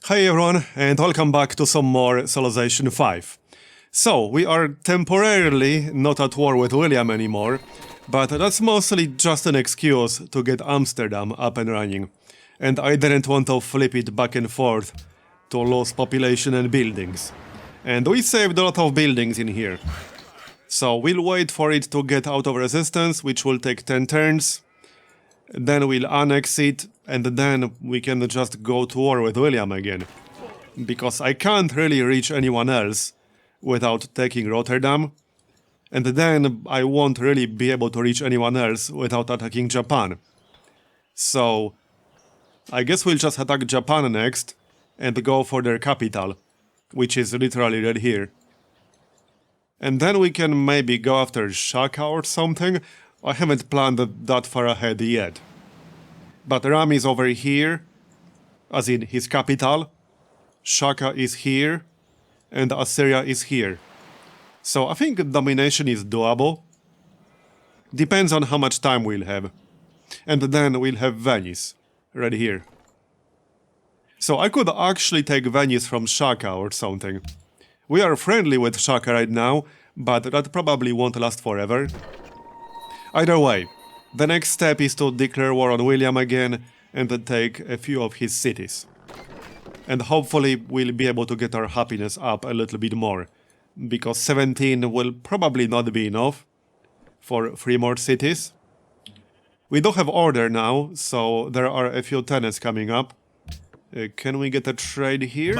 Hi everyone, and welcome back to some more Civilization 5. So, we are temporarily not at war with William anymore, but that's mostly just an excuse to get Amsterdam up and running. And I didn't want to flip it back and forth to lose population and buildings. And we saved a lot of buildings in here. So we'll wait for it to get out of resistance, which will take 10 turns. Then we'll annex it, and then we can just go to war with William again. Because I can't really reach anyone else without taking Rotterdam. And then I won't really be able to reach anyone else without attacking Japan. So I guess we'll just attack Japan next and go for their capital, which is literally right here. And then we can maybe go after Shaka or something. I haven't planned that far ahead yet. But Ram is over here, as in his capital. Shaka is here, and Assyria is here. So I think domination is doable. Depends on how much time we'll have. And then we'll have Venice, right here. So I could actually take Venice from Shaka or something. We are friendly with Shaka right now, but that probably won't last forever. Either way, the next step is to declare war on William again and then take a few of his cities. And hopefully we'll be able to get our happiness up a little bit more, because 17 will probably not be enough for 3 more cities. We do have order now, so there are a few tenants coming up. Can we get a trade here?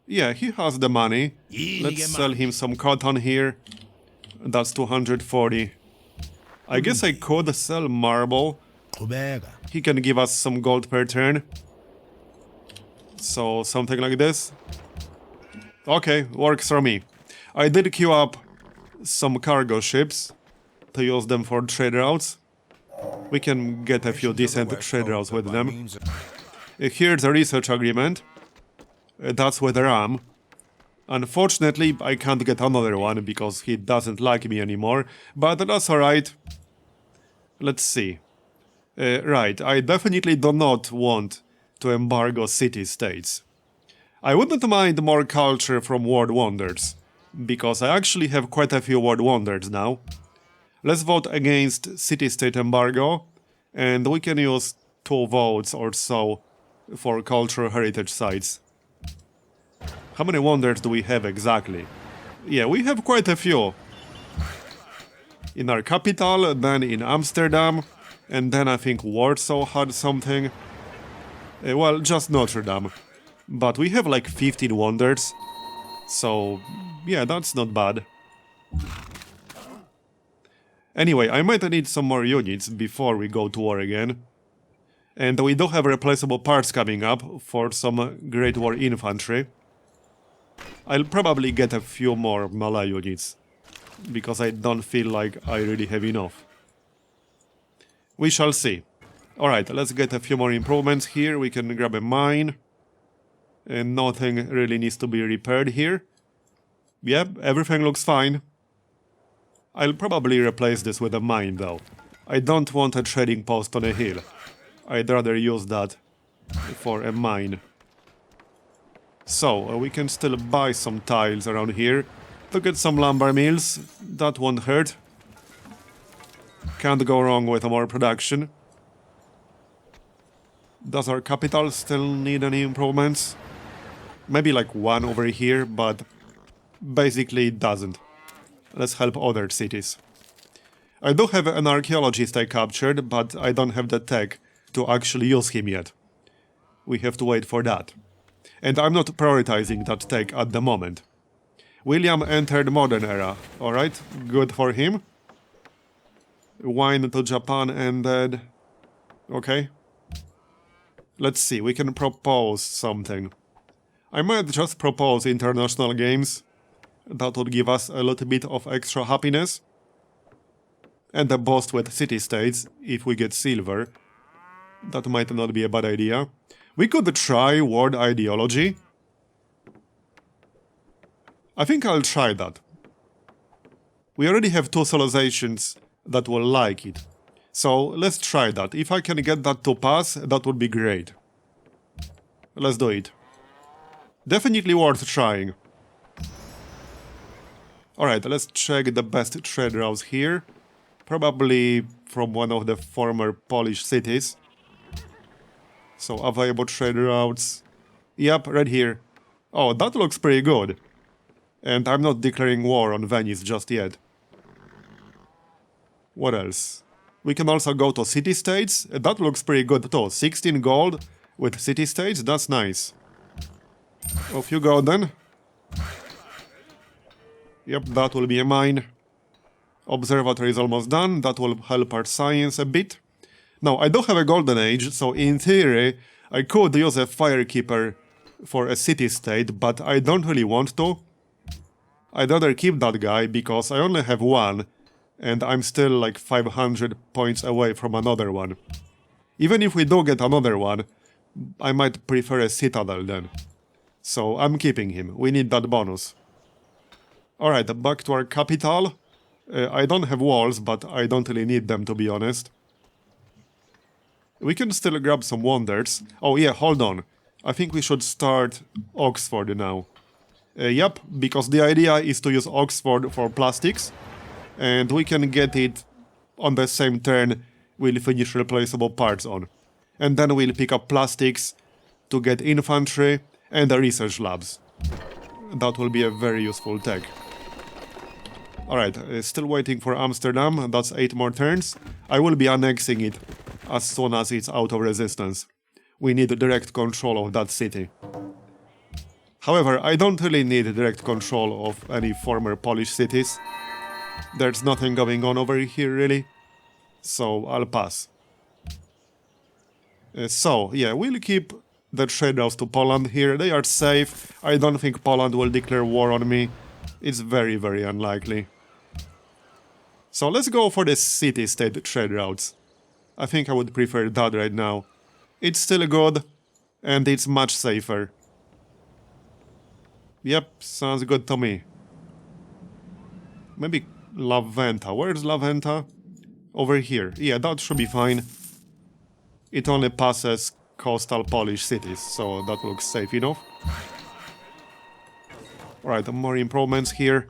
Yeah, he has the money. Let's sell him some cotton here. That's 240. I guess I could sell marble. He can give us some gold per turn. So, something like this. Okay, works for me. I did queue up some cargo ships to use them for trade routes. We can get a few decent trade routes with them. Here's a research agreement. That's with Ram. Unfortunately, I can't get another one because he doesn't like me anymore, but that's alright. Let's see. Right, I definitely do not want to embargo city-states. I wouldn't mind more culture from World Wonders, because I actually have quite a few World Wonders now. Let's vote against city-state embargo, and we can use 2 votes or so for cultural heritage sites. How many wonders do we have exactly? Yeah, we have quite a few. In our capital, then in Amsterdam, and then I think Warsaw had something. Well, just Notre Dame. But we have like 15 wonders. So, yeah, that's not bad. Anyway, I might need some more units before we go to war again. And we do have replaceable parts coming up for some Great War infantry. I'll probably get a few more Malay units, because I don't feel like I really have enough. We shall see. Alright, let's get a few more improvements here. We can grab a mine. And nothing really needs to be repaired here. Yep, everything looks fine. I'll probably replace this with a mine though. I don't want a trading post on a hill. I'd rather use that for a mine. So, we can still buy some tiles around here to get some lumber mills. That won't hurt. Can't go wrong with more production. Does our capital still need any improvements? Maybe like 1 over here, but basically it doesn't. Let's help other cities. I do have an archaeologist I captured, but I don't have the tech to actually use him yet. We have to wait for that. And I'm not prioritizing that tech at the moment. William entered modern era. Alright, good for him. Wine to Japan ended. Okay. Let's see, we can propose something. I might just propose international games. That would give us a little bit of extra happiness. And a boost with city-states, if we get silver. That might not be a bad idea. We could try World Ideology. I think I'll try that. We already have 2 civilizations that will like it. So let's try that. If I can get that to pass, that would be great. Let's do it. Definitely worth trying. Alright, let's check the best trade routes here. Probably from one of the former Polish cities. So, available trade routes. Yep, right here. Oh, that looks pretty good. And I'm not declaring war on Venice just yet. What else? We can also go to city-states. That looks pretty good too. 16 gold with city-states, that's nice. Off you go then. Yep, that will be mine. Observatory is almost done. That will help our science a bit. Now, I do have a golden age, so in theory, I could use a firekeeper for a city-state, but I don't really want to. I'd rather keep that guy, because I only have one, and I'm still like 500 points away from another one. Even if we do get another one, I might prefer a citadel then. So I'm keeping him. We need that bonus. Alright, back to our capital. I don't have walls, but I don't really need them, to be honest. We can still grab some wonders. Oh yeah, hold on. I think we should start Oxford now. Yep, because the idea is to use Oxford for plastics. And we can get it on the same turn we'll finish replaceable parts on. And then we'll pick up plastics to get infantry and the research labs. That will be a very useful tech. Alright, still waiting for Amsterdam, that's 8 more turns. I will be annexing it as soon as it's out of resistance. We need direct control of that city. However, I don't really need direct control of any former Polish cities. There's nothing going on over here really, so I'll pass. So, yeah, we'll keep the trade routes to Poland here. They are safe. I don't think Poland will declare war on me. It's very, very unlikely. So let's go for the city-state trade routes. I think I would prefer that right now. It's still good, and it's much safer. Yep, sounds good to me. Maybe La Venta. Where's La Venta? Over here. Yeah, that should be fine. It only passes coastal Polish cities, so that looks safe enough. Alright, more improvements here.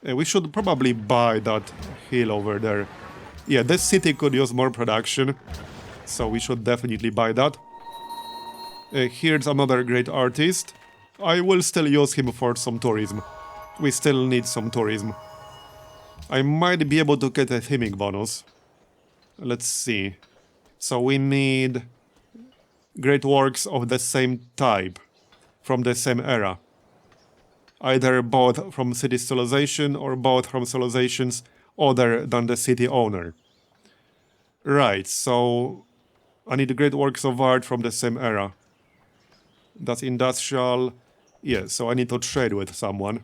We should probably buy that hill over there. Yeah, this city could use more production, so we should definitely buy that. Here's another great artist. I will still use him for some tourism. We still need some tourism. I might be able to get a theming bonus. Let's see. So we need great works of the same type, from the same era. Either both from city civilization or both from civilizations other than the city owner. Right, so I need great works of art from the same era. That's industrial. Yeah, so I need to trade with someone.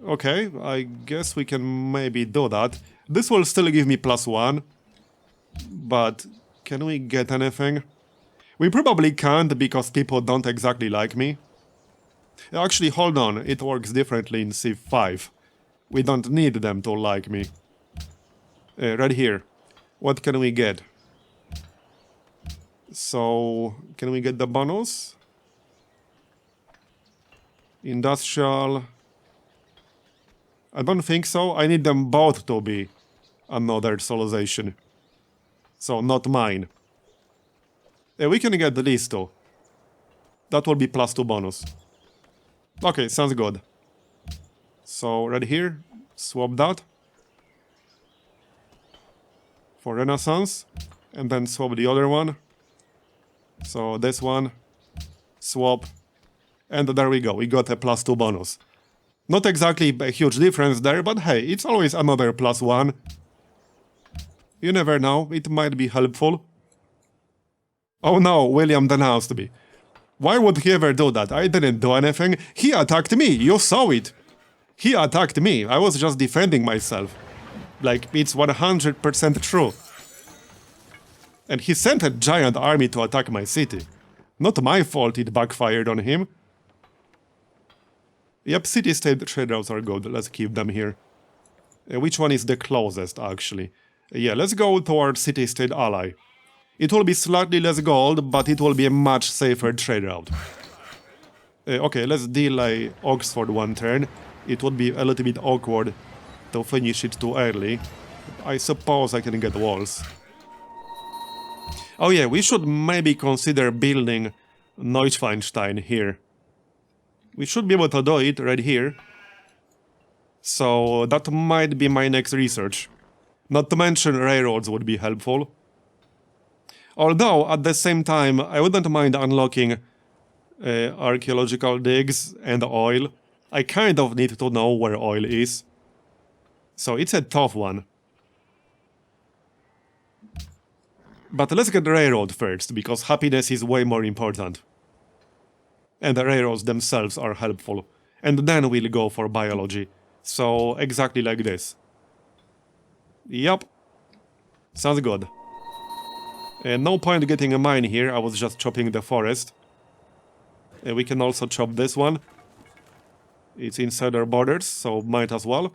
Okay, I guess we can maybe do that. This will still give me +1. But can we get anything? We probably can't because people don't exactly like me. Actually, hold on, it works differently in Civ 5. We don't need them to like me. Right here. What can we get? So, can we get the bonus? Industrial. I don't think so. I need them both to be another civilization. So, not mine. We can get these two. That will be +2 bonus. Okay, sounds good. So, right here, swap that for Renaissance, and then swap the other one. So, this one, swap, and there we go, we got a +2 bonus. Not exactly a huge difference there, but hey, it's always another +1. You never know, it might be helpful. Oh no, William denounced me. Why would he ever do that? I didn't do anything. He attacked me, you saw it. He attacked me, I was just defending myself. Like, it's 100% true. And he sent a giant army to attack my city. Not my fault it backfired on him. Yep, city-state trade routes are good, let's keep them here. Which one is the closest, actually? Yeah, let's go towards city-state ally. It will be slightly less gold, but it will be a much safer trade route. Okay, let's delay Oxford one turn. It would be a little bit awkward to finish it too early. I suppose I can get walls. Oh yeah, we should maybe consider building Neuschwanstein here. We should be able to do it right here. So that might be my next research. Not to mention railroads would be helpful. Although, at the same time, I wouldn't mind unlocking archaeological digs and oil. I kind of need to know where oil is. So it's a tough one. But let's get the railroad first, because happiness is way more important. And the railroads themselves are helpful. And then we'll go for biology. So, exactly like this. Yup. Sounds good. No point getting a mine here, I was just chopping the forest. We can also chop this one. It's inside our borders, so might as well.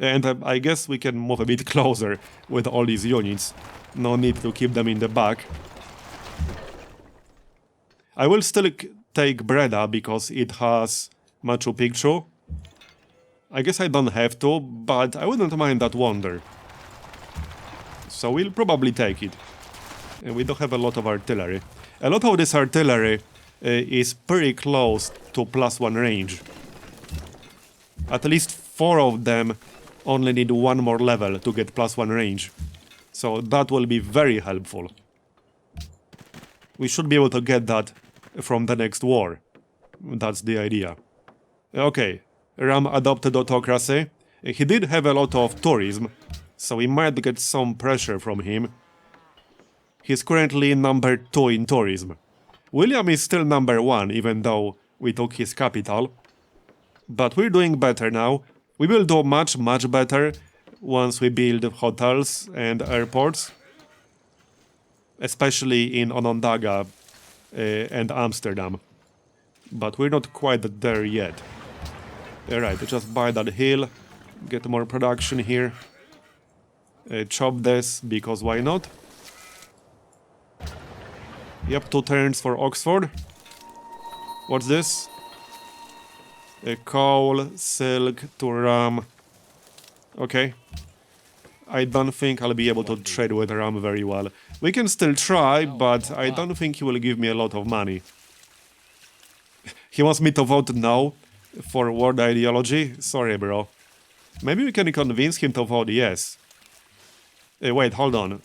And I guess we can move a bit closer with all these units. No need to keep them in the back. I will still take Breda because it has Machu Picchu. I guess I don't have to, but I wouldn't mind that wonder. So we'll probably take it. And we don't have a lot of artillery. A lot of this artillery is pretty close to +1 range. At least 4 of them only need 1 more level to get +1 range. So that will be very helpful. We should be able to get that from the next war. That's the idea. Okay, Ram adopted autocracy. He did have a lot of tourism, so we might get some pressure from him. He's currently number 2 in tourism. William is still number 1, even though we took his capital. But we're doing better now. We will do much better once we build hotels and airports. Especially in Onondaga and Amsterdam. But we're not quite there yet. Alright, just buy that hill. Get more production here. Chop this, because why not? Yep, 2 turns for Oxford. What's this? Coal, silk to ram. Okay. I don't think I'll be able to trade with ram very well. We can still try, but I don't think he will give me a lot of money. He wants me to vote no for world ideology? Sorry, bro. Maybe we can convince him to vote yes. Wait, hold on.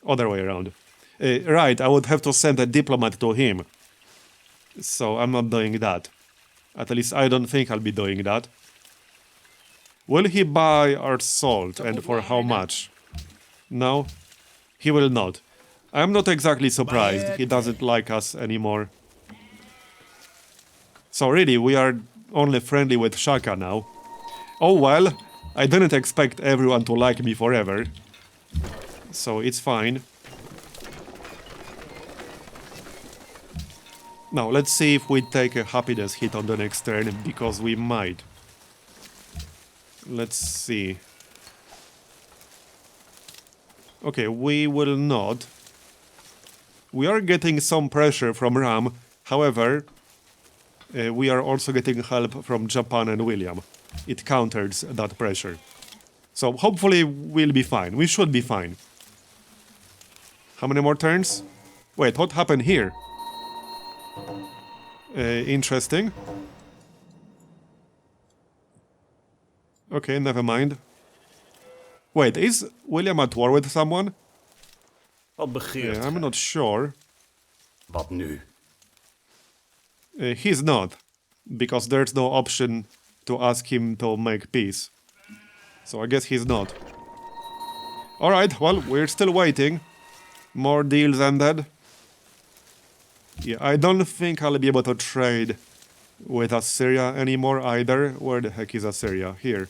Other way around. Right, I would have to send a diplomat to him. So I'm not doing that. At least I don't think I'll be doing that. Will he buy our salt, and for how much? No, he will not. I'm not exactly surprised. He doesn't like us anymore. So really, we are only friendly with Shaka now. Oh well, I didn't expect everyone to like me forever. So it's fine. Now, let's see if we take a happiness hit on the next turn, because we might. Let's see. Okay, we will not. We are getting some pressure from Ram, however, we are also getting help from Japan and William. It counters that pressure. So hopefully we'll be fine. We should be fine. How many more turns? Wait, what happened here? Interesting. Okay, never mind. Wait, is William at war with someone? Wat begeert I'm not sure. Wat nu? He's not, because there's no option to ask him to make peace. So I guess he's not. Alright, well, we're still waiting. More deals ended. Yeah, I don't think I'll be able to trade with Assyria anymore either. Where the heck is Assyria? Here.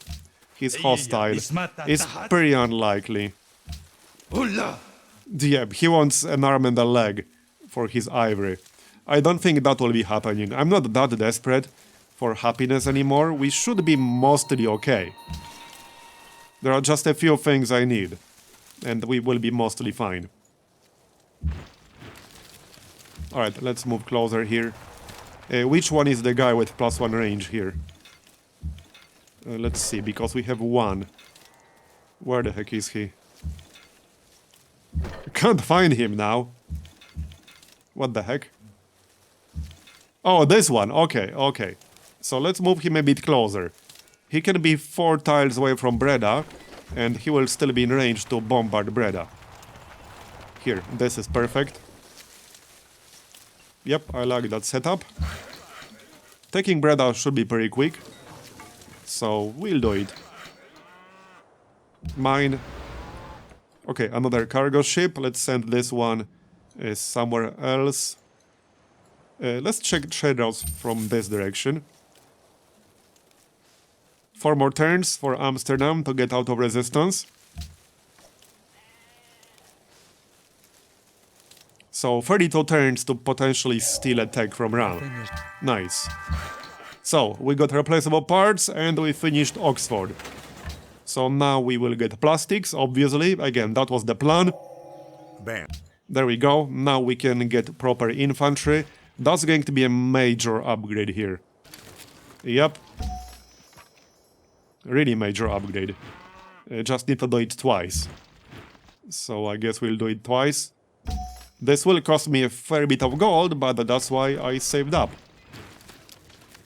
He's hostile. It's pretty unlikely. Yeah, he wants an arm and a leg for his ivory. I don't think that will be happening. I'm not that desperate for happiness anymore. We should be mostly okay. There are just a few things I need, and we will be mostly fine. Alright, let's move closer here. Which one is the guy with +1 range here? Let's see, because we have one. Where the heck is he? Can't find him now. What the heck? Oh, this one. Okay, okay. So let's move him a bit closer. He can be 4 tiles away from Breda, and he will still be in range to bombard Breda. Here, this is perfect. Yep, I like that setup. Taking Breda should be pretty quick. So, we'll do it. Mine. Okay, another cargo ship. Let's send this one somewhere else. Let's check trade routes from this direction. 4 more turns for Amsterdam to get out of resistance. So 32 turns to potentially steal a tech from Ram. Nice. So we got replaceable parts and we finished Oxford. So now we will get plastics, obviously. Again, that was the plan. Bam. There we go. Now we can get proper infantry. That's going to be a major upgrade here. Yep. Really major upgrade. Just need to do it twice. So I guess we'll do it twice. This will cost me a fair bit of gold, but that's why I saved up.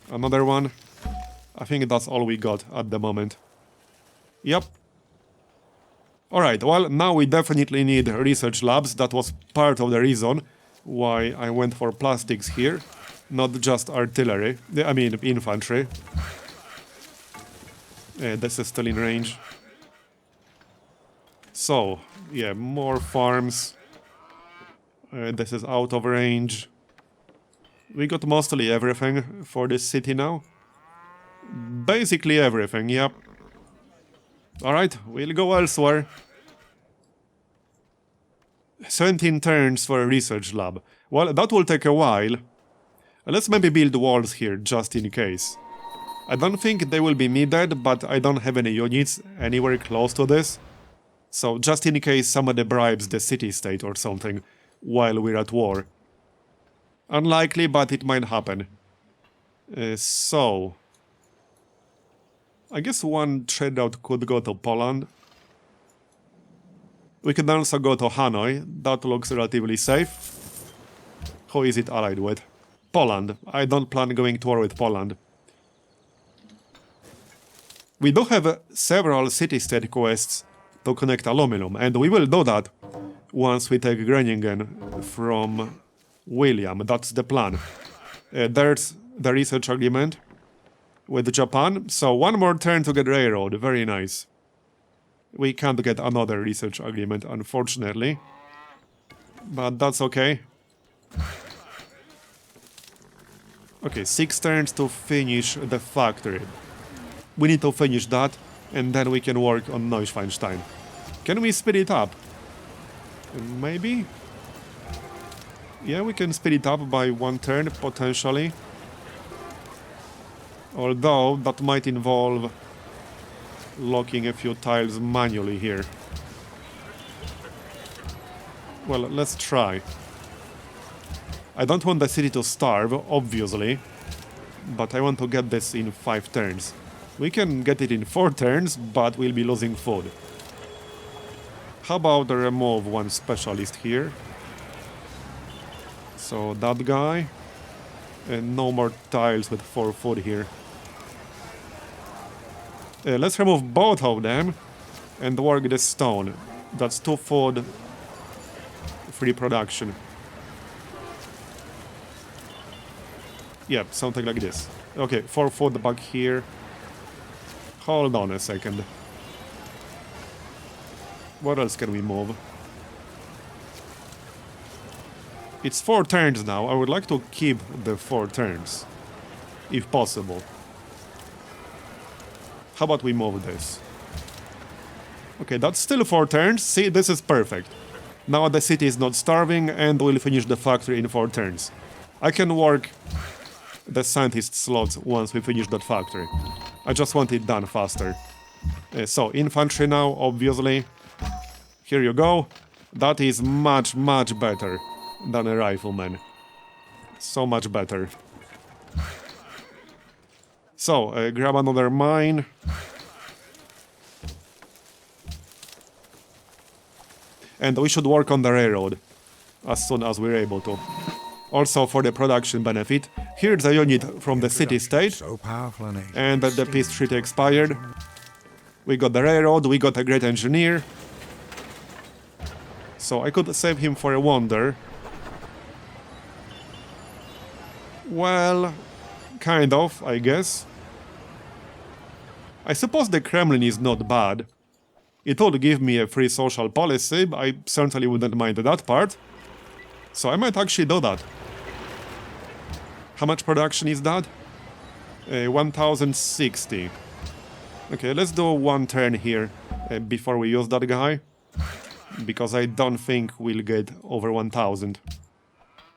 Another one. I think that's all we got at the moment. Yep. Alright, well, now we definitely need research labs. That was part of the reason why I went for plastics here. Not just artillery. I mean, infantry. This is still in range. So, yeah, more farms. This is out of range. We got mostly everything for this city now. Basically everything, yep. Alright, we'll go elsewhere. 17 turns for a research lab. Well, that will take a while. Let's maybe build walls here, just in case. I don't think they will be needed, but I don't have any units anywhere close to this. So, just in case somebody bribes the city-state or something while we're at war. Unlikely, but it might happen. So... I guess one trade route could go to Poland. We can also go to Hanoi. That looks relatively safe. Who is it allied with? Poland. I don't plan going to war with Poland. We do have several city-state quests to connect aluminum, and we will do that once we take Groningen from William. That's the plan. There's the research agreement with Japan. So one more turn to get railroad. Very nice. We can't get another research agreement, unfortunately. But that's okay. Okay, 6 turns to finish the factory. We need to finish that, and then we can work on Neuschwanstein. Can we speed it up? Maybe? Yeah, we can speed it up by 1 turn, potentially. Although, that might involve locking a few tiles manually here. Well, let's try. I don't want the city to starve, obviously. But I want to get this in 5 turns. We can get it in 4 turns, but we'll be losing food. How about remove 1 specialist here? So that guy. And no more tiles with 4 food here. Let's remove both of them and work the stone. That's 2 food, 3 production. Yep, something like this. Okay, 4 food back here. Hold on a second. What else can we move? It's 4 turns now. I would like to keep the 4 turns, if possible. How about we move this? Okay, that's still 4 turns. See, this is perfect. Now the city is not starving, and we'll finish the factory in 4 turns. I can work the scientist slots once we finish that factory. I just want it done faster. So, infantry now, obviously. Here you go. That is much, much better than a rifleman. So much better. So, grab another mine. And we should work on the railroad as soon as we're able to. Also for the production benefit, here's a unit from the city-state, So powerful an age. and the peace treaty expired. We got the railroad, we got a great engineer. So I could save him for a wonder. Well, kind of, I guess. I suppose the Kremlin is not bad. It would give me a free social policy, but I certainly wouldn't mind that part. So I might actually do that. How much production is that? 1060. Okay, let's do one turn here before we use that guy. Because I don't think we'll get over 1000.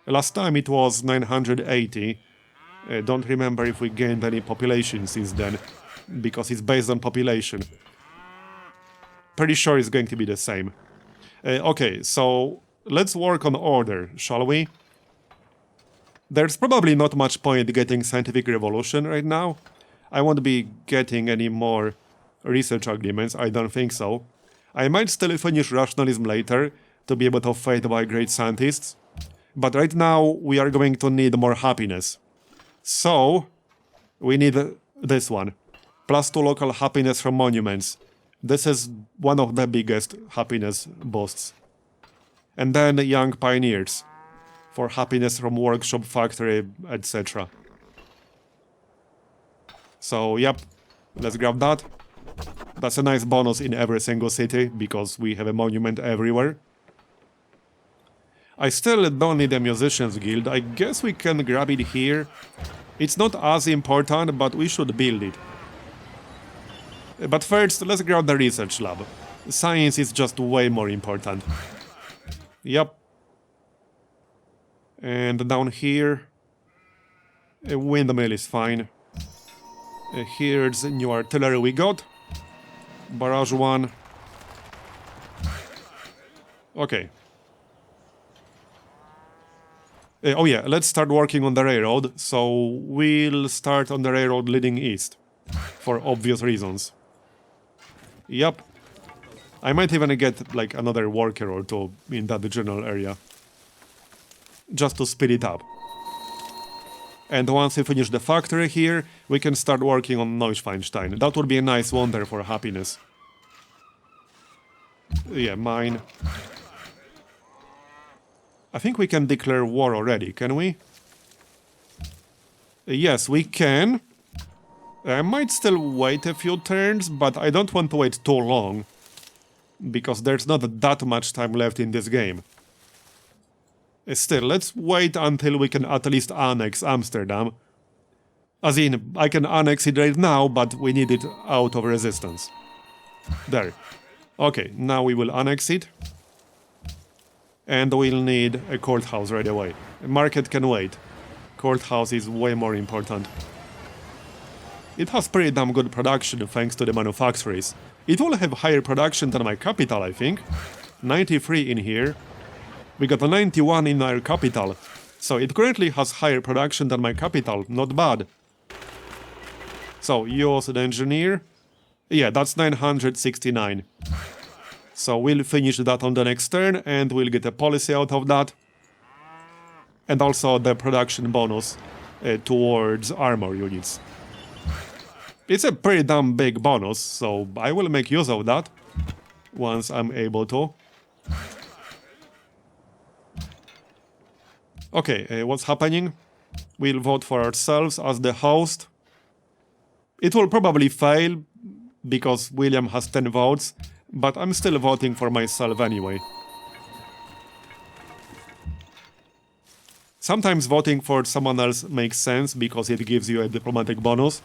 Last time it was 980. Don't remember if we gained any population since then. Because it's based on population. Pretty sure it's going to be the same. Okay, so let's work on order, shall we? There's probably not much point getting scientific revolution right now. I won't be getting any more research agreements, I don't think so. I might still finish rationalism later to be able to fight by great scientists. But right now we are going to need more happiness. So, we need this one. +2 local happiness from monuments. This is one of the biggest happiness boosts. And then young pioneers. For happiness from workshop, factory, etc. So, yep. Let's grab that. That's a nice bonus in every single city, because we have a monument everywhere. I still don't need a musicians guild. I guess we can grab it here. It's not as important, but we should build it. But first, let's grab the research lab. Science is just way more important. Yep. And down here, a windmill is fine. Here's new artillery we got. Barrage 1. Okay. Oh yeah, let's start working on the railroad. So we'll start on the railroad leading east. For obvious reasons. Yep. I might even get like another worker or two in that general area. Just to speed it up. And once we finish the factory here, we can start working on Neuschwanstein. That would be a nice wonder for happiness. Yeah, mine. I think we can declare war already, can we? Yes, we can. I might still wait a few turns, but I don't want to wait too long. Because there's not that much time left in this game. Still, let's wait until we can at least annex Amsterdam. As in, I can annex it right now, but we need it out of resistance. There. Okay, now we will annex it. And we'll need a courthouse right away. A market can wait. Courthouse is way more important. It has pretty damn good production thanks to the manufactories. It will have higher production than my capital, I think. 93 in here. We got a 91 in our capital. So it currently has higher production than my capital. Not bad. So, use the engineer. Yeah, that's 969. So we'll finish that on the next turn, and we'll get a policy out of that. And also the production bonus towards armor units. It's a pretty damn big bonus, so I will make use of that once I'm able to. Okay, what's happening? We'll vote for ourselves as the host. It will probably fail, because William has 10 votes, but I'm still voting for myself anyway. Sometimes voting for someone else makes sense, because it gives you a diplomatic bonus.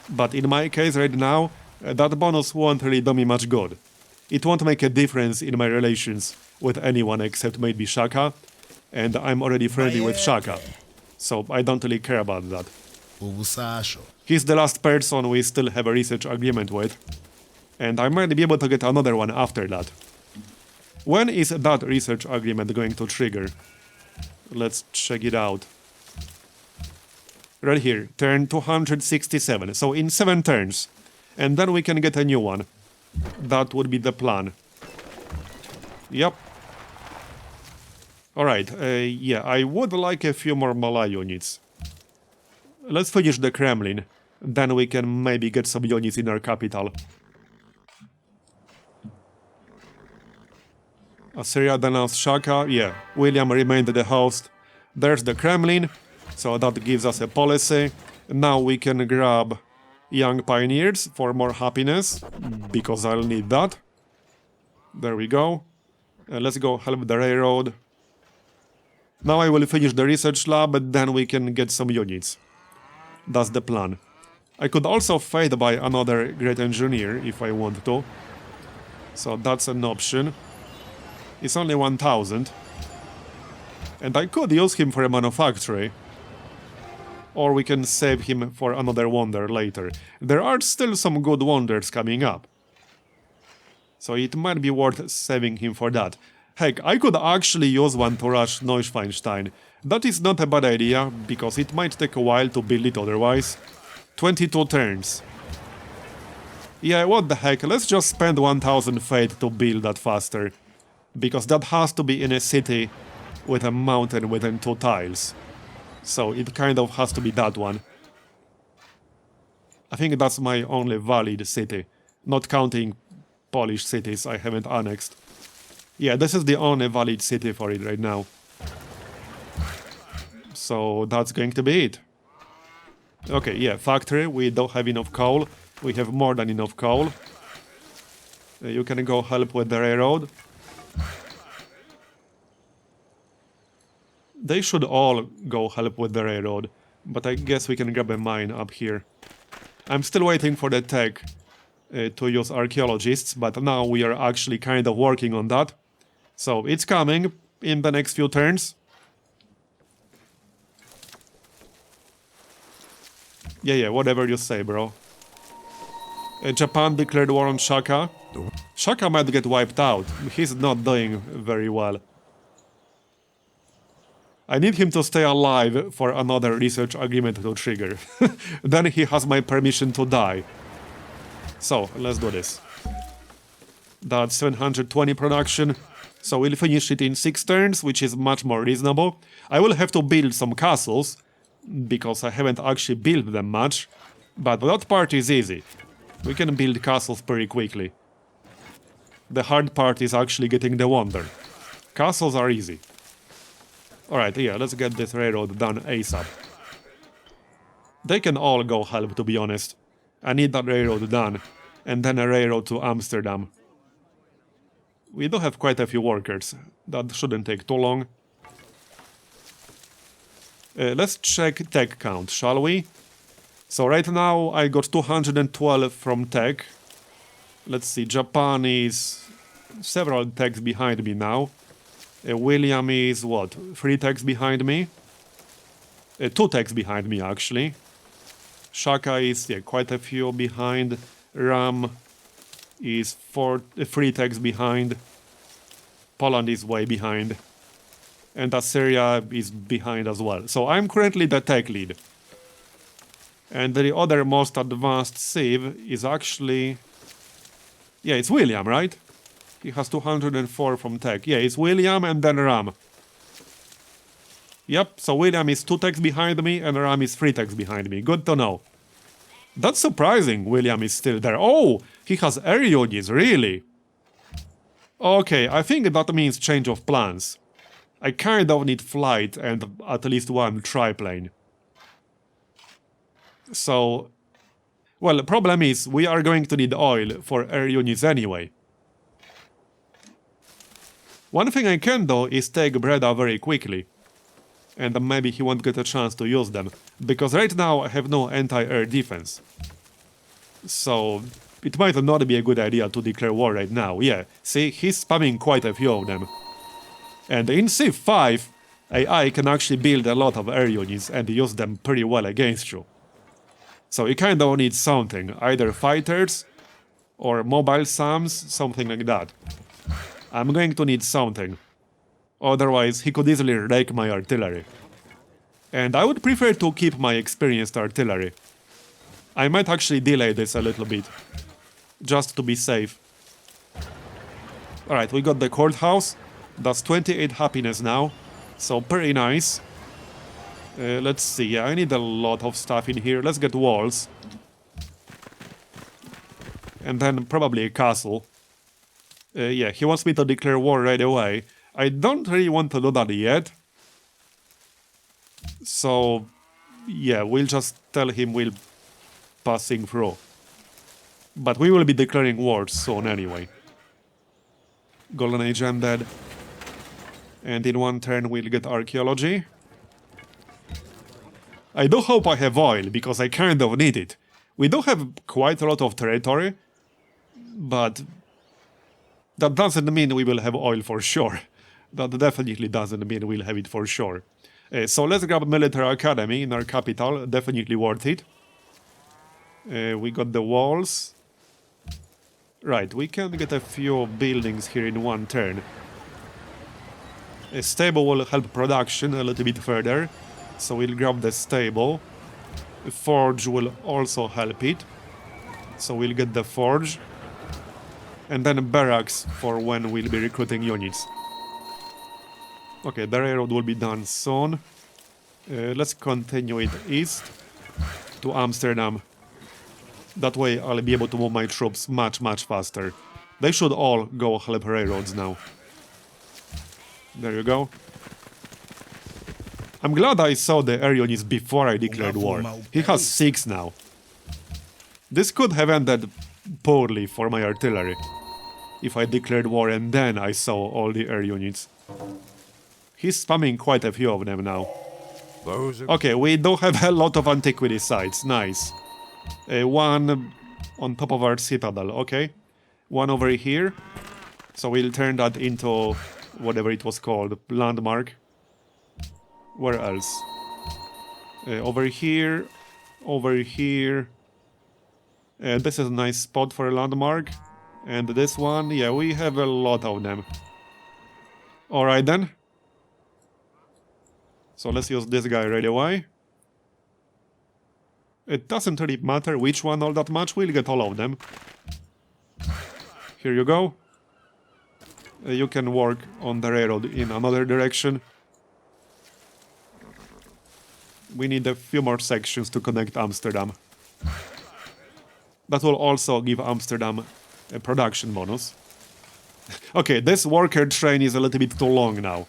But in my case right now, that bonus won't really do me much good. It won't make a difference in my relations with anyone except maybe Shaka, and I'm already friendly with Shaka, so I don't really care about that. He's the last person we still have a research agreement with, and I might be able to get another one after that. When is that research agreement going to trigger? Let's check it out. Right here, turn 267. So in 7 turns. And then we can get a new one. That would be the plan. Yep. Alright, yeah, I would like a few more Malay units. Let's finish the Kremlin. Then we can maybe get some units in our capital. Assyria denounced Shaka. Yeah, William remained the host. There's the Kremlin. So that gives us a policy. Now we can grab young pioneers for more happiness. Because I'll need that. There we go. Let's go help the railroad. Now I will finish the research lab, and then we can get some units. That's the plan. I could also fade by another great engineer if I want to. So that's an option. It's only 1000. And I could use him for a manufactory. Or we can save him for another wonder later. There are still some good wonders coming up. So it might be worth saving him for that. Heck, I could actually use one to rush Neuschwanstein. That is not a bad idea, because it might take a while to build it otherwise. 22 turns. Yeah, what the heck, let's just spend 1000 fate to build that faster. Because that has to be in a city with a mountain within 2 tiles. So it kind of has to be that one. I think that's my only valid city, not counting Polish cities I haven't annexed. Yeah, this is the only valid city for it right now. So that's going to be it. Okay, yeah, factory, we don't have enough coal. We have more than enough coal. You can go help with the railroad. They should all go help with the railroad, but I guess we can grab a mine up here. I'm still waiting for the tech to use archaeologists, but now we are actually kind of working on that. So it's coming in the next few turns. Yeah, whatever you say, bro. Japan declared war on Shaka. Shaka might get wiped out. He's not doing very well. I need him to stay alive for another research agreement to trigger. Then he has my permission to die. So, let's do this. That's 720 production. So we'll finish it in 6 turns, which is much more reasonable. I will have to build some castles, because I haven't actually built them much. But that part is easy. We can build castles pretty quickly. The hard part is actually getting the wonder. Castles are easy. Alright, yeah, let's get this railroad done ASAP. They can all go help, to be honest. I need that railroad done. And then a railroad to Amsterdam. We do have quite a few workers. That shouldn't take too long. Let's check tech count, shall we? So right now I got 212 from tech. Let's see, Japan is several techs behind me now. William is what? 3 techs behind me? 2 techs behind me actually. Shaka is quite a few behind. Ram is 3 techs behind. Poland is way behind. And Assyria is behind as well. So I'm currently the tech lead. And the other most advanced civ is actually... Yeah, it's William, right? He has 204 from tech. Yeah, it's William and then Ram. Yep, so William is 2 techs behind me and Ram is 3 techs behind me. Good to know. That's surprising, William is still there. Oh, he has air units, really? Okay, I think that means change of plans. I kind of need flight and at least 1 triplane. So... Well, the problem is, we are going to need oil for air units anyway. One thing I can do is take Breda very quickly. And maybe he won't get a chance to use them. Because right now I have no anti-air defense. So it might not be a good idea to declare war right now. Yeah, see, he's spamming quite a few of them. And in Civ 5, AI can actually build a lot of air units and use them pretty well against you. So you kind of need something, either fighters or mobile SAMs, something like that. I'm going to need something. Otherwise, he could easily rake my artillery. And I would prefer to keep my experienced artillery. I might actually delay this a little bit. Just to be safe. Alright, we got the courthouse. That's 28 happiness now. So, pretty nice. Let's see, yeah, I need a lot of stuff in here. Let's get walls. And then probably a castle. Yeah, he wants me to declare war right away. I don't really want to do that yet. So, yeah, we'll just tell him we'll passing through. But we will be declaring war soon anyway. Golden Age ended. And in one turn we'll get archaeology. I do hope I have oil, because I kind of need it. We do have quite a lot of territory, but that doesn't mean we will have oil for sure. That definitely doesn't mean we'll have it for sure. So let's grab Military Academy in our capital, definitely worth it. We got the walls. Right, we can get a few buildings here in one turn. A stable will help production a little bit further, so we'll grab the stable. A forge will also help it, so we'll get the forge. And then barracks for when we'll be recruiting units. Okay, the railroad will be done soon. Let's continue it east to Amsterdam. That way I'll be able to move my troops much faster. They should all go help railroads now. There you go. I'm glad I saw the air units before I declared war. He has 6 now. This could have ended poorly for my artillery. If I declared war and then I saw all the air units. He's spamming quite a few of them now. Okay, we do have a lot of antiquity sites. Nice. One on top of our citadel, okay. One over here. So we'll turn that into whatever it was called, landmark. Where else? Over here. Over here. This is a nice spot for a landmark. And this one, yeah, we have a lot of them. Alright then. So let's use this guy right away. It doesn't really matter which one all that much, we'll get all of them. Here you go. You can work on the railroad in another direction. We need a few more sections to connect Amsterdam. That will also give Amsterdam a production bonus. Okay, this worker train is a little bit too long now.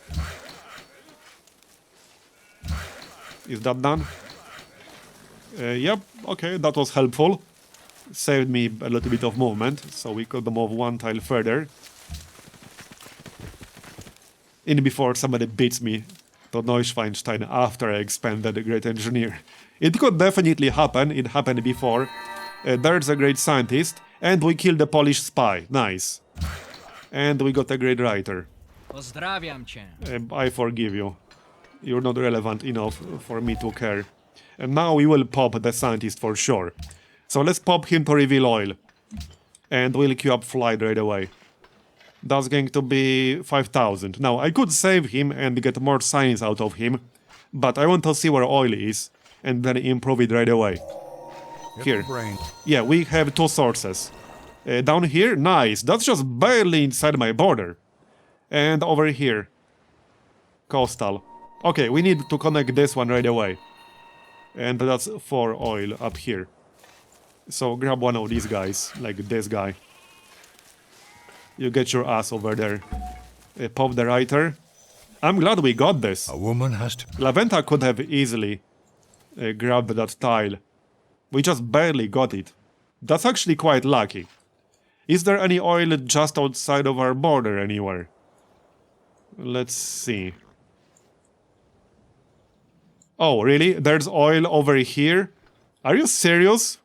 Is that done? Yep, okay, that was helpful. Saved me a little bit of movement, so we could move one tile further. In before somebody beats me to Neuschwanstein after I expanded the Great Engineer. It could definitely happen, it happened before. There's a great scientist, and we killed a Polish spy. Nice. And we got a great writer. Pozdrawiam cię. I forgive you. You're not relevant enough for me to care. And now we will pop the scientist for sure. So let's pop him to reveal oil. And we'll queue up flight right away. That's going to be 5,000. Now, I could save him and get more science out of him. But I want to see where oil is. And then improve it right away. Here. Yeah, we have 2 sources. Down here, nice. That's just barely inside my border. And over here. Coastal. Okay, we need to connect this one right away. And that's for oil up here. So grab one of these guys, like this guy. You get your ass over there. Pop the writer. I'm glad we got this. A woman has to... Laventa could have easily grabbed that tile. We just barely got it. That's actually quite lucky. Is there any oil just outside of our border anywhere? Let's see. Oh, really? There's oil over here? Are you serious?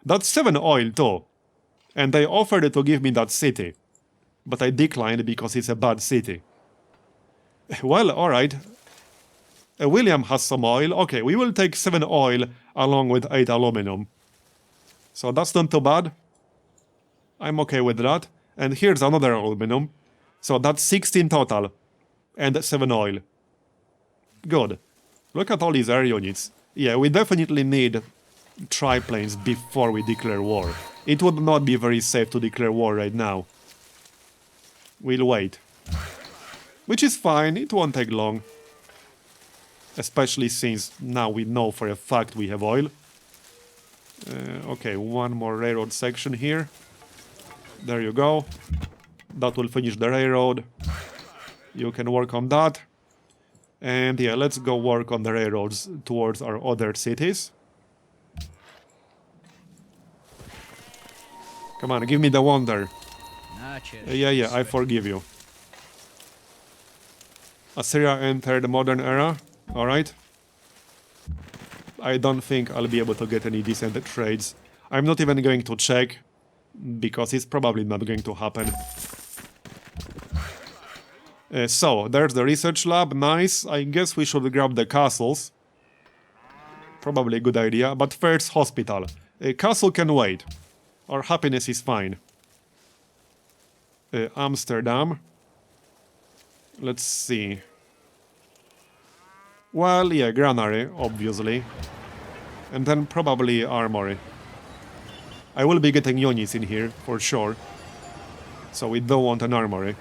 That's 7 oil too. And they offered to give me that city. But I declined because it's a bad city. Well, alright. William has some oil. Okay, we will take 7 oil along with 8 aluminum. So that's not too bad. I'm okay with that. And here's another aluminum. So that's 16 total. And 7 oil. Good. Look at all these air units. Yeah, we definitely need triplanes before we declare war. It would not be very safe to declare war right now. We'll wait. Which is fine, it won't take long. Especially since now we know for a fact we have oil. Okay, one more railroad section here. There you go. That will finish the railroad. You can work on that. And yeah, let's go work on the railroads towards our other cities. Come on, give me the wonder. Yeah, I forgive you. Assyria entered the modern era. Alright. I don't think I'll be able to get any decent trades. I'm not even going to check, because it's probably not going to happen. So, there's the research lab, nice. I guess we should grab the castles. Probably a good idea, but first hospital. Castle can wait. Our happiness is fine. Amsterdam. Let's see. Well, yeah, granary, obviously. And then probably armory. I will be getting units in here, for sure. So we don't want an armory.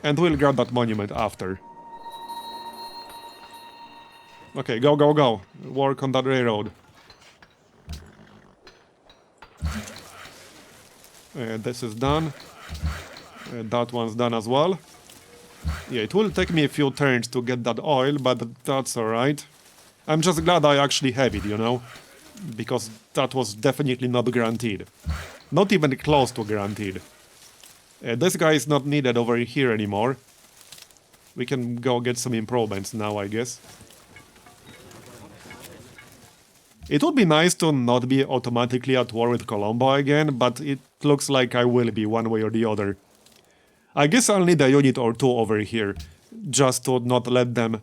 And we'll grab that monument after. Okay, go, go, go. Work on that railroad. This is done. That one's done as well. Yeah, it will take me a few turns to get that oil, but that's alright. I'm just glad I actually have it, you know? Because that was definitely not guaranteed. Not even close to guaranteed. This guy is not needed over here anymore. We can go get some improvements now, I guess. It would be nice to not be automatically at war with Colombo again, but it looks like I will be one way or the other. I guess I'll need a unit or two over here, just to not let them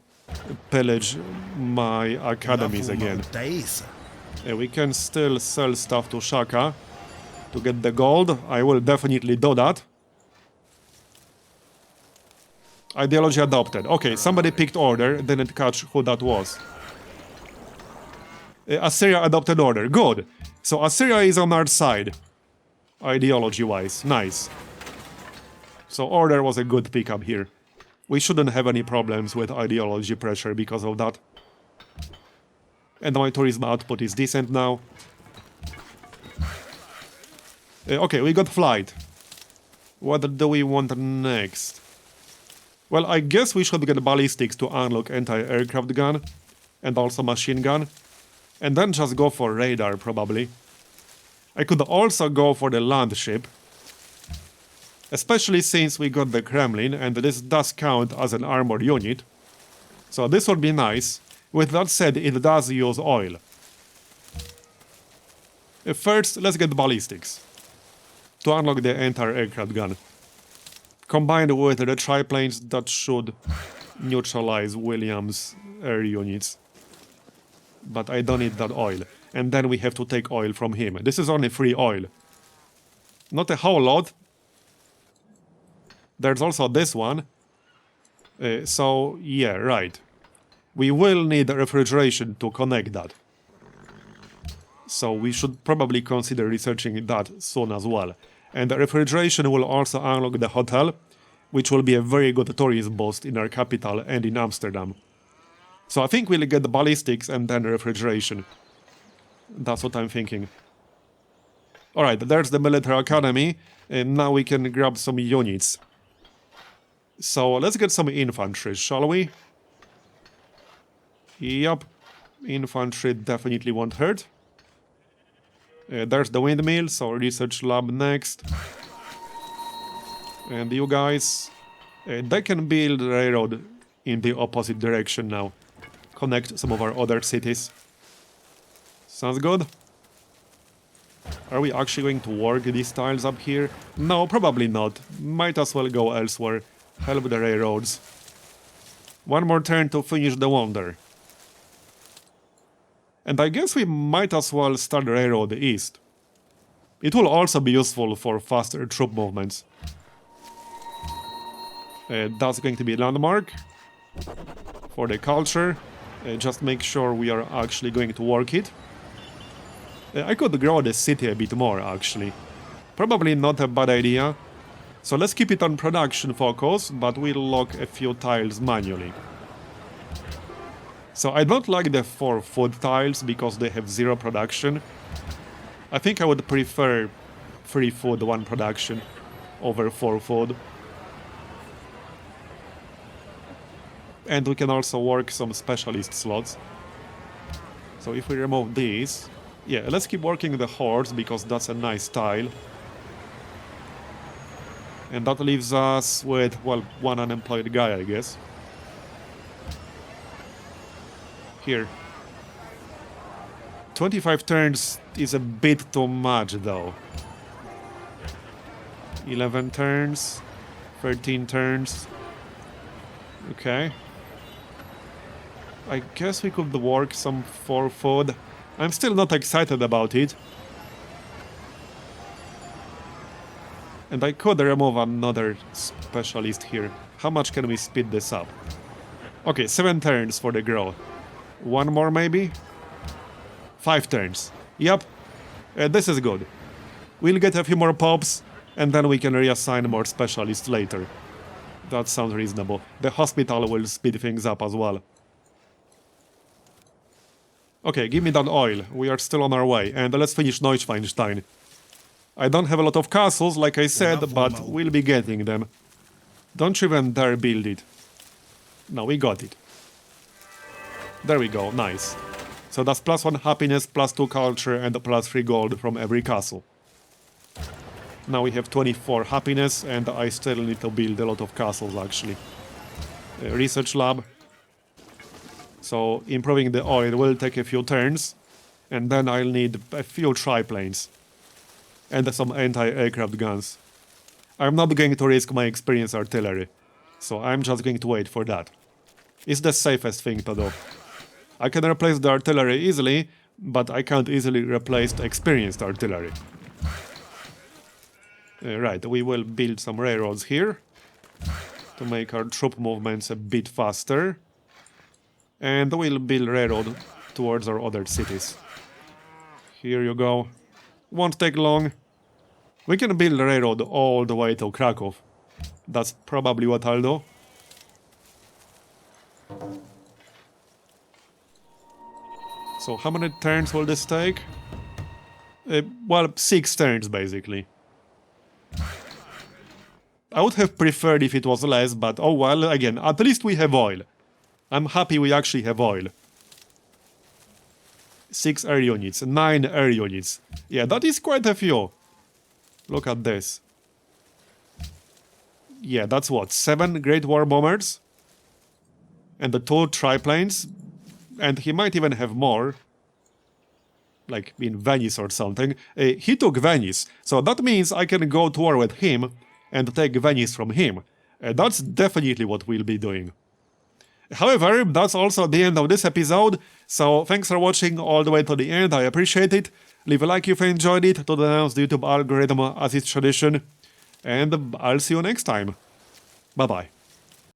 pillage my academies again. We can still sell stuff to Shaka to get the gold. I will definitely do that. Ideology adopted. Okay, somebody picked order, didn't catch who that was. Assyria adopted order. Good. So Assyria is on our side. Ideology-wise. Nice. So order was a good pickup here. We shouldn't have any problems with ideology pressure because of that. And my tourism output is decent now. Okay, we got flight. What do we want next? Well, I guess we should get ballistics to unlock anti-aircraft gun. And also machine gun. And then just go for radar, probably. I could also go for the land ship. Especially since we got the Kremlin, and this does count as an armored unit. So this would be nice. With that said, it does use oil. First, let's get ballistics. To unlock the anti-aircraft gun. Combined with the triplanes, that should neutralize Williams' air units. But I don't need that oil. And then we have to take oil from him. This is only free oil. Not a whole lot. There's also this one. So, yeah, right. We will need refrigeration to connect that. So we should probably consider researching that soon as well. And the refrigeration will also unlock the hotel, which will be a very good tourist boost in our capital and in Amsterdam. So I think we'll get the ballistics and then refrigeration. That's what I'm thinking. Alright, there's the military academy, and now we can grab some units. So let's get some infantry, shall we? Yup, infantry definitely won't hurt. There's the windmill, so research lab next. And you guys, they can build railroad in the opposite direction now. Connect some of our other cities. Sounds good. Are we actually going to work these tiles up here? No, probably not. Might as well go elsewhere. Help the railroads. One more turn to finish the wonder. And I guess we might as well start the railroad east. It will also be useful for faster troop movements. That's going to be a landmark for the culture. Just make sure we are actually going to work it. I could grow the city a bit more, actually. Probably not a bad idea. So let's keep it on production focus, but we'll lock a few tiles manually. So I don't like the 4 food tiles because they have 0 production. I think I would prefer 3 food, 1 production over 4 food. And we can also work some specialist slots. So if we remove these... Yeah, let's keep working the hordes because that's a nice tile. And that leaves us with, well, 1 unemployed guy, I guess. Here. 25 turns is a bit too much, though. 11 turns. 13 turns. Okay. I guess we could work some 4 food. I'm still not excited about it. And I could remove another specialist here. How much can we speed this up? Okay, 7 turns for the growth. 1 more maybe? 5 turns. Yep. This is good. We'll get a few more pops, and then we can reassign more specialists later. That sounds reasonable. The hospital will speed things up as well. Okay, give me that oil. We are still on our way. And let's finish Neuschwanstein. I don't have a lot of castles, like I said, but we'll be getting them. Don't you even dare build it. No, we got it. There we go, nice. So that's +1 happiness, +2 culture, and +3 gold from every castle. Now we have 24 happiness, and I still need to build a lot of castles, actually. Research lab. So improving the oil will take a few turns, and then I'll need a few triplanes. And some anti-aircraft guns. I'm not going to risk my experienced artillery, so I'm just going to wait for that. It's the safest thing to do. I can replace the artillery easily, but I can't easily replace the experienced artillery. Right, we will build some railroads here to make our troop movements a bit faster. And we'll build railroad towards our other cities. Here you go. Won't take long. We can build a railroad all the way to Krakow. That's probably what I'll do. So how many turns will this take? Well, 6 turns basically. I would have preferred if it was less, but oh well, again, at least we have oil. I'm happy we actually have oil. 6 air units, 9 air units. Yeah, that is quite a few. Look at this. Yeah, that's what, 7 Great War Bombers? And the 2 triplanes? And he might even have more. Like in Venice or something. He took Venice, so that means I can go to war with him and take Venice from him. That's definitely what we'll be doing. However, that's also the end of this episode, so thanks for watching all the way to the end, I appreciate it. Leave a like if you enjoyed it, to denounce the YouTube algorithm as is tradition, and I'll see you next time. Bye bye.